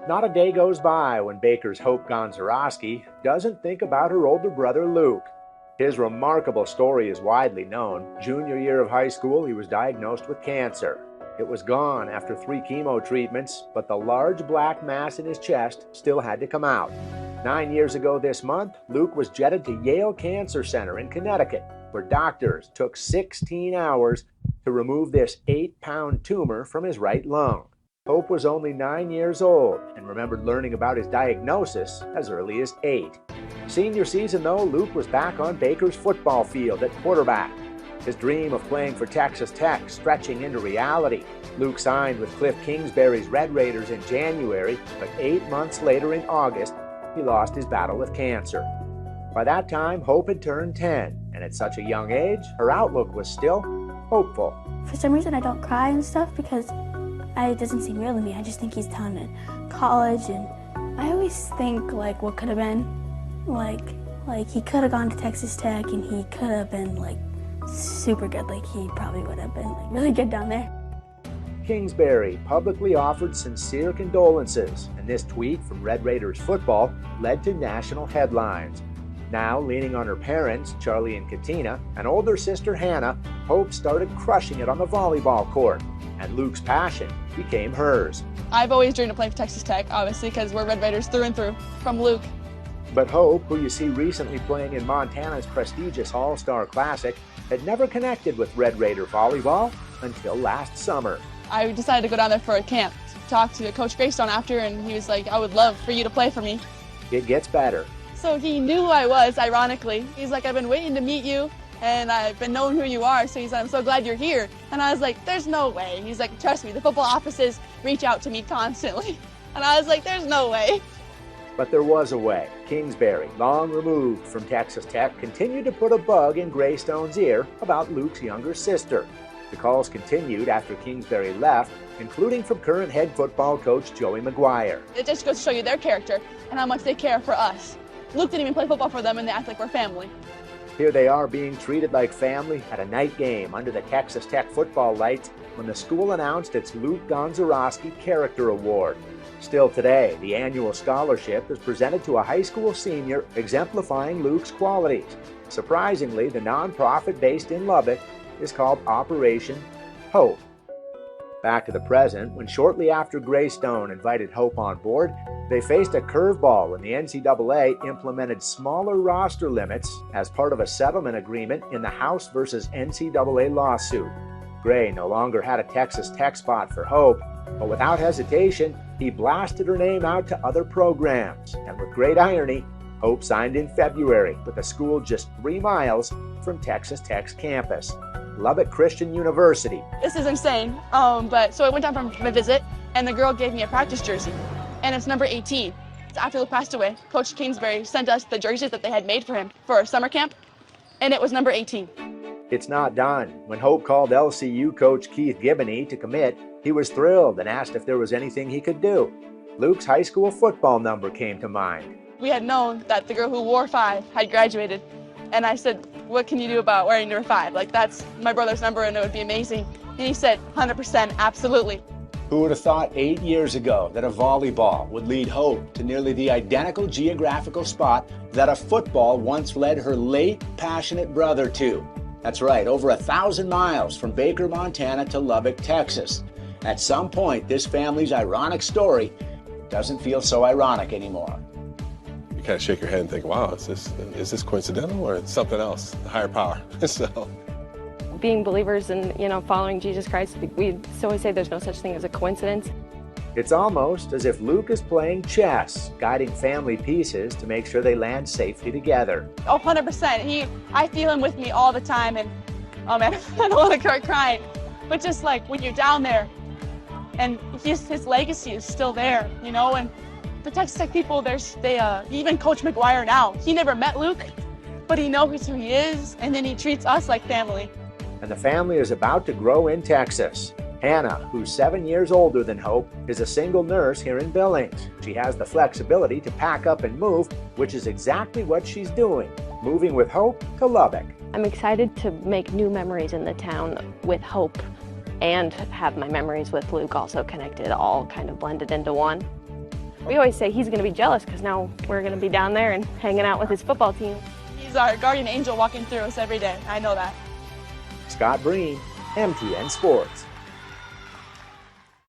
Not a day goes by when Baker's Hope Gonsioroski doesn't think about her older brother Luke. His remarkable story is widely known. Junior year of high school, he was diagnosed with cancer. It was gone after 3 chemo treatments, but the large black mass in his chest still had to come out. 9 years ago this month, Luke was jetted to Yale Cancer Center in Connecticut, where doctors took 16 hours to remove this 8-pound tumor from his right lung. Hope was only 9 years old and remembered learning about his diagnosis as early as 8. Senior season, though, Luke was back on Baker's football field at quarterback. His dream of playing for Texas Tech stretching into reality. Luke signed with Cliff Kingsbury's Red Raiders in January, but 8 months later in August, he lost his battle with cancer. By that time, Hope had turned 10, and at such a young age, her outlook was still hopeful. For some reason, I don't cry and stuff because it doesn't seem real to me. I just think he's down in college, and I always think like what could have been. Like he could have gone to Texas Tech, and he could have been like super good. Like he probably would have been like really good down there. Kingsbury publicly offered sincere condolences, and this tweet from Red Raiders football led to national headlines. Now, leaning on her parents, Charlie and Katina, and older sister Hannah, Hope started crushing it on the volleyball court, and Luke's passion became hers. I've always dreamed of playing for Texas Tech, obviously, because we're Red Raiders through and through, from Luke. But Hope, who you see recently playing in Montana's prestigious All-Star Classic, had never connected with Red Raider volleyball until last summer. I decided to go down there for a camp, talk to Coach Greystone after, and he was like, I would love for you to play for me. It gets better. So he knew who I was, ironically. He's like, I've been waiting to meet you, and I've been knowing who you are, so he's like, I'm so glad you're here. And I was like, there's no way. He's like, trust me, the football offices reach out to me constantly. And I was like, there's no way. But there was a way. Kingsbury, long removed from Texas Tech, continued to put a bug in Greystone's ear about Luke's younger sister. The calls continued after Kingsbury left, including from current head football coach Joey McGuire. It just goes to show you their character and how much they care for us. Luke didn't even play football for them, and they act like we're family. Here they are being treated like family at a night game under the Texas Tech football lights when the school announced its Luke Gonsioroski Character Award. Still today, the annual scholarship is presented to a high school senior exemplifying Luke's qualities. Surprisingly, the nonprofit based in Lubbock is called Operation Hope. Back to the present, when shortly after Greystone invited Hope on board, they faced a curveball when the NCAA implemented smaller roster limits as part of a settlement agreement in the House versus NCAA lawsuit. Gray no longer had a Texas Tech spot for Hope, but without hesitation, he blasted her name out to other programs. And with great irony, Hope signed in February with a school just 3 miles from Texas Tech's campus, Lubbock Christian University. This is insane. But so I went down from my visit, and the girl gave me a practice jersey, and it's number 18. After Luke passed away, Coach Kingsbury sent us the jerseys that they had made for him for a summer camp, and it was number 18. It's not done. When Hope called LCU coach Keith Giboney to commit, he was thrilled and asked if there was anything he could do. Luke's high school football number came to mind. We had known that the girl who wore 5 had graduated, and I said, what can you do about wearing number 5? Like, that's my brother's number, and it would be amazing. And he said, 100%, absolutely. Who would have thought 8 years ago that a volleyball would lead Hope to nearly the identical geographical spot that a football once led her late, passionate brother to? That's right, over 1,000 miles from Baker, Montana to Lubbock, Texas. At some point, this family's ironic story doesn't feel so ironic anymore. You kind of shake your head and think, wow, is this coincidental or something else, a higher power? So, being believers and, following Jesus Christ, we always say there's no such thing as a coincidence. It's almost as if Luke is playing chess, guiding family pieces to make sure they land safely together. Oh, 100%. I feel him with me all the time, and oh man, I don't want to start crying. But just like when you're down there, and his legacy is still there, and the Texas Tech people, even Coach McGuire now, he never met Luke, but he knows who he is, and then he treats us like family. And the family is about to grow in Texas. Hannah, who's 7 years older than Hope, is a single nurse here in Billings. She has the flexibility to pack up and move, which is exactly what she's doing, moving with Hope to Lubbock. I'm excited to make new memories in the town with Hope and have my memories with Luke also connected, all kind of blended into one. We always say he's going to be jealous because now we're going to be down there and hanging out with his football team. He's our guardian angel walking through us every day. I know that. Scott Breen, MTN Sports.